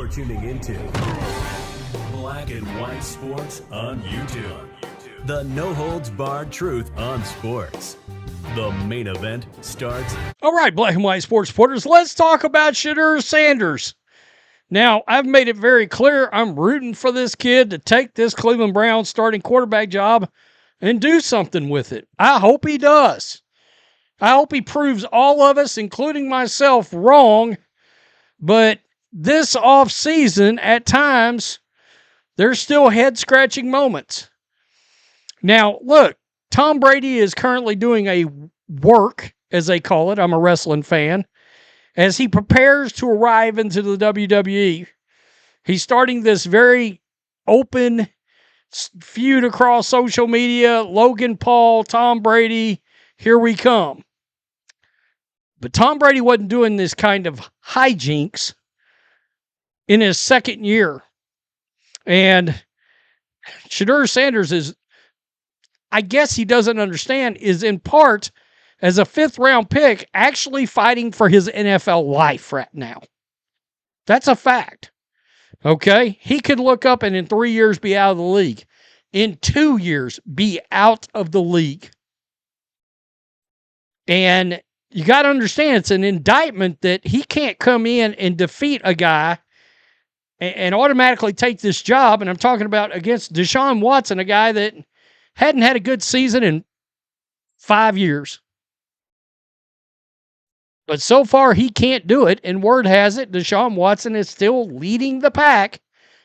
You're tuning into Black and White Sports on YouTube. The no-holds-barred truth on sports. The main event starts. All right, Black and White Sports supporters, let's talk about Shedeur Sanders. Now, I've made it very clear I'm rooting for this kid to take this Cleveland Browns starting quarterback job and do something with it. I hope he does. I hope he proves all of us, including myself, wrong. But this offseason, at times, there's still head-scratching moments. Now, look, Tom Brady is currently doing a work, as they call it. I'm a wrestling fan. As he prepares to arrive into the WWE, he's starting this very open feud across social media. Logan Paul, Tom Brady, here we come. But Tom Brady wasn't doing this kind of hijinks in his second year. And Shedeur Sanders is, I guess he doesn't understand, is in part, as a fifth-round pick, actually fighting for his NFL life right now. That's a fact. Okay? He could look up and in 3 years be out of the league. In 2 years, be out of the league. And you got to understand, it's an indictment that he can't come in and defeat a guy and automatically take this job. And I'm talking about against Deshaun Watson, a guy that hadn't had a good season in 5 years. But so far, he can't do it. And word has it, Deshaun Watson is still leading the pack.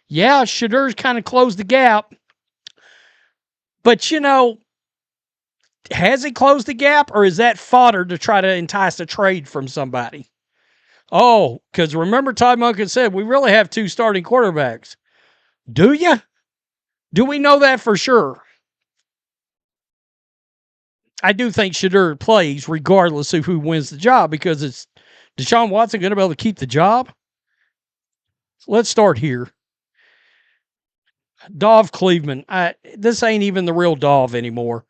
Yeah, Shedeur's kind of closed the gap. But, you know, has he closed the gap, or is that fodder to try to entice a trade from somebody? Oh, because remember Todd Monken said, we really have two starting quarterbacks. Do you? Do we know that for sure? I do think Shedeur plays regardless of who wins the job, because it's Deshaun Watson going to be able to keep the job? Let's start here. Dov Cleveland. This ain't even the real Dov anymore.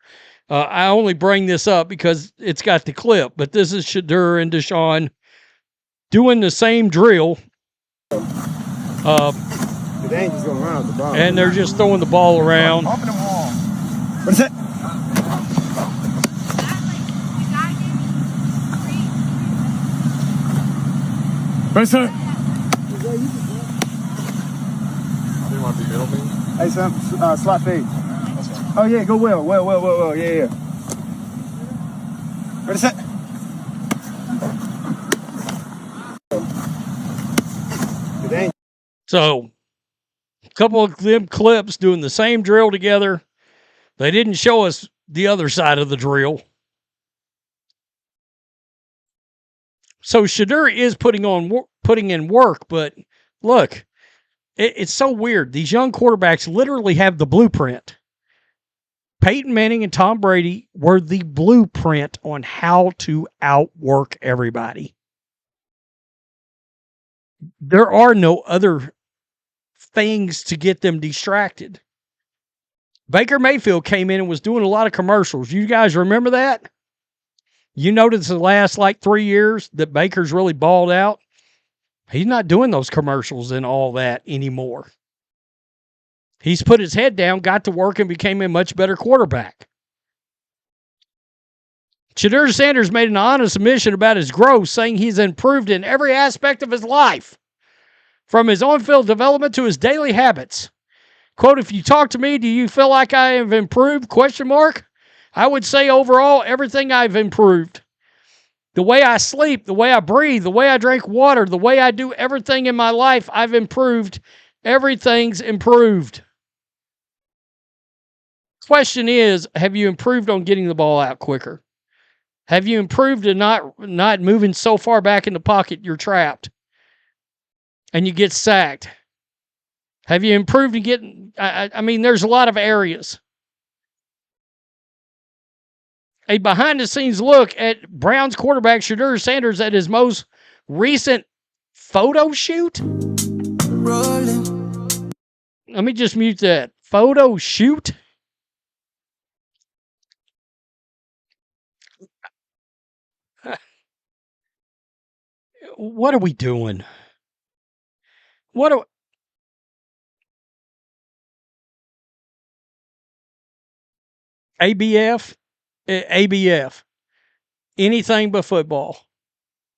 I only bring this up because it's got the clip, but this is Shedeur and Deshaun doing the same drill. And they're just throwing the ball around. What is it? What is it? You want the middle beam? Hey, son, slot fade. Oh, yeah, go well, yeah. What is it? So, a couple of them clips doing the same drill together. They didn't show us the other side of the drill. So Shedeur is putting in work, but look, it's so weird. These young quarterbacks literally have the blueprint. Peyton Manning and Tom Brady were the blueprint on how to outwork everybody. There are no other things to get them distracted. Baker Mayfield came in and was doing a lot of commercials. You guys remember that? You notice the last 3 years that Baker's really balled out. He's not doing those commercials and all that anymore. He's put his head down, got to work, and became a much better quarterback. Shedeur Sanders made an honest admission about his growth, saying he's improved in every aspect of his life, from his on-field development to his daily habits. Quote, if you talk to me, do you feel like I have improved? ? I would say overall, everything I've improved. The way I sleep, the way I breathe, the way I drink water, the way I do everything in my life, I've improved. Everything's improved. Question is, have you improved on getting the ball out quicker? Have you improved in not moving so far back in the pocket you're trapped and you get sacked? Have you improved in getting, I mean, there's a lot of areas. A behind-the-scenes look at Browns quarterback Shedeur Sanders at his most recent photo shoot. Rolling. Let me just mute that. Photo shoot? What are we doing? What do ABF? ABF. Anything but football.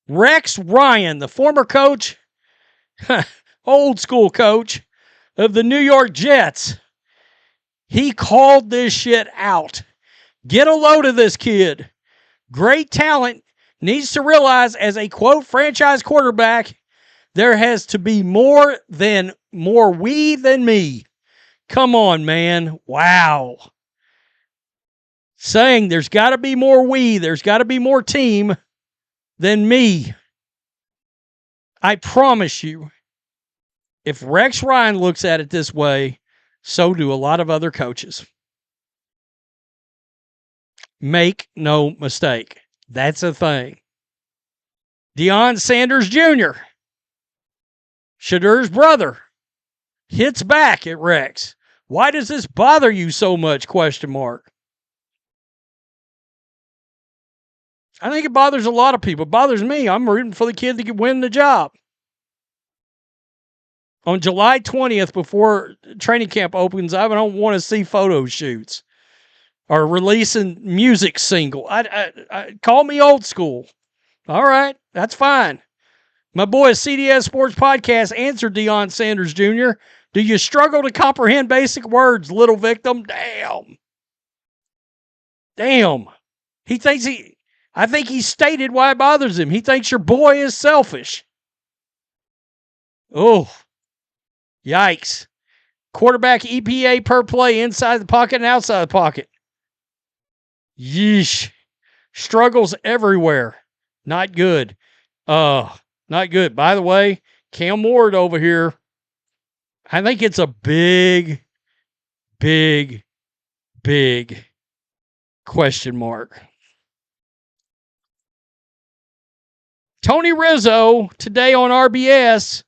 Rex Ryan, the former coach, old school coach of the New York Jets, he called this shit out. Get a load of this kid. Great talent, needs to realize as a, quote, franchise quarterback, there has to be more we than me. Come on, man. Wow. Saying there's got to be more we, there's got to be more team than me. I promise you, if Rex Ryan looks at it this way, so do a lot of other coaches. Make no mistake. That's a thing. Deion Sanders Jr., Shedeur's brother, hits back at Rex. Why does this bother you so much? Question mark. I think it bothers a lot of people. It bothers me. I'm rooting for the kid to win the job. On July 20th, before training camp opens, I don't want to see photo shoots or releasing music single. I call me old school. All right, that's fine. My boy CDS Sports Podcast answered Deion Sanders Jr. Do you struggle to comprehend basic words, little victim? Damn. I think he stated why it bothers him. He thinks your boy is selfish. Oh, yikes. Quarterback EPA per play inside the pocket and outside the pocket. Yeesh. Struggles everywhere. Not good. Not good. By the way, Cam Ward over here, I think it's a big question mark. Tony Rizzo today on RBS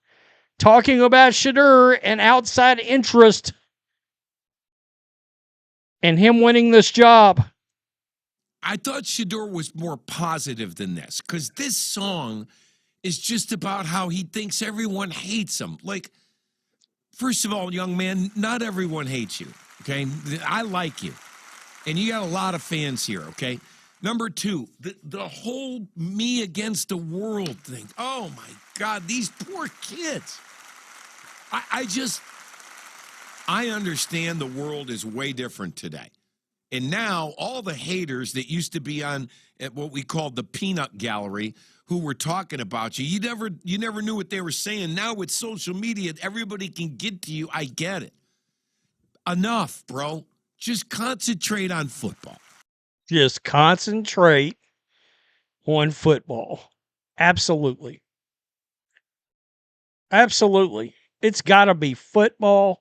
talking about Shedeur and outside interest and him winning this job. I thought Shedeur was more positive than this because this song is just about how he thinks everyone hates him. Like, first of all, young man, not everyone hates you, okay? I like you, and you got a lot of fans here, okay? Number two, the whole me against the world thing. Oh, my God, these poor kids. I understand the world is way different today. And now all the haters that used to be on at what we called the peanut gallery who were talking about you, you never knew what they were saying. Now with social media, everybody can get to you. I get it. Enough, bro. Just concentrate on football. Just concentrate on football. Absolutely. Absolutely. It's got to be football,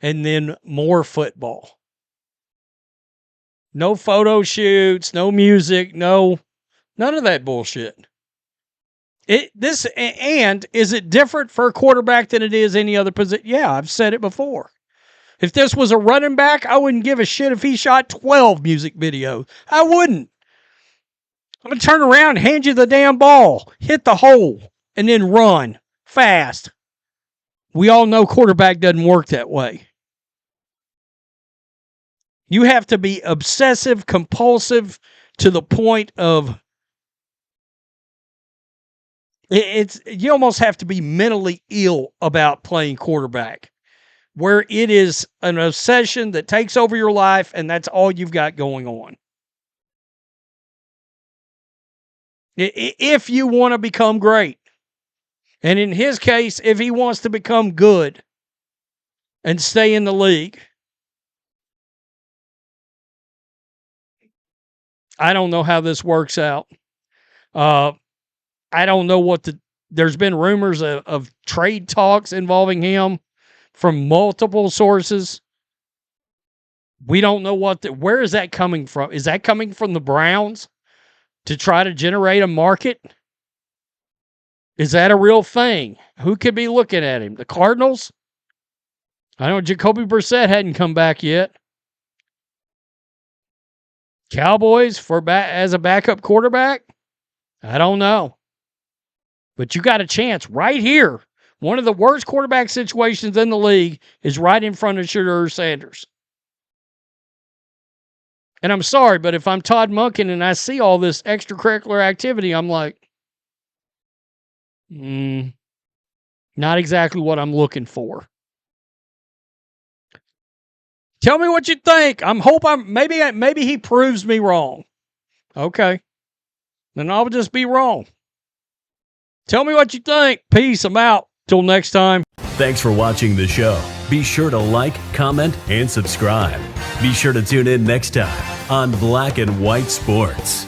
and then more football. No photo shoots, no music, none of that bullshit. Is it different for a quarterback than it is any other position? Yeah, I've said it before. If this was a running back, I wouldn't give a shit if he shot 12 music videos. I wouldn't. I'm going to turn around, hand you the damn ball, hit the hole, and then run fast. We all know quarterback doesn't work that way. You have to be obsessive, compulsive to the point of you almost have to be mentally ill about playing quarterback, where it is an obsession that takes over your life and that's all you've got going on. If you want to become great, and in his case, if he wants to become good and stay in the league, I don't know how this works out. I don't know there's been rumors of trade talks involving him from multiple sources. We don't know where is that coming from? Is that coming from the Browns to try to generate a market? Is that a real thing? Who could be looking at him? The Cardinals? I know Jacoby Brissett hadn't come back yet. Cowboys as a backup quarterback? I don't know. But you got a chance right here. One of the worst quarterback situations in the league is right in front of Shedeur Sanders. And I'm sorry, but if I'm Todd Monken and I see all this extracurricular activity, I'm like, not exactly what I'm looking for. Tell me what you think. Maybe he proves me wrong. Okay. Then I'll just be wrong. Tell me what you think. Peace. I'm out. Till next time. Thanks for watching the show. Be sure to like, comment, and subscribe. Be sure to tune in next time on Black and White Sports.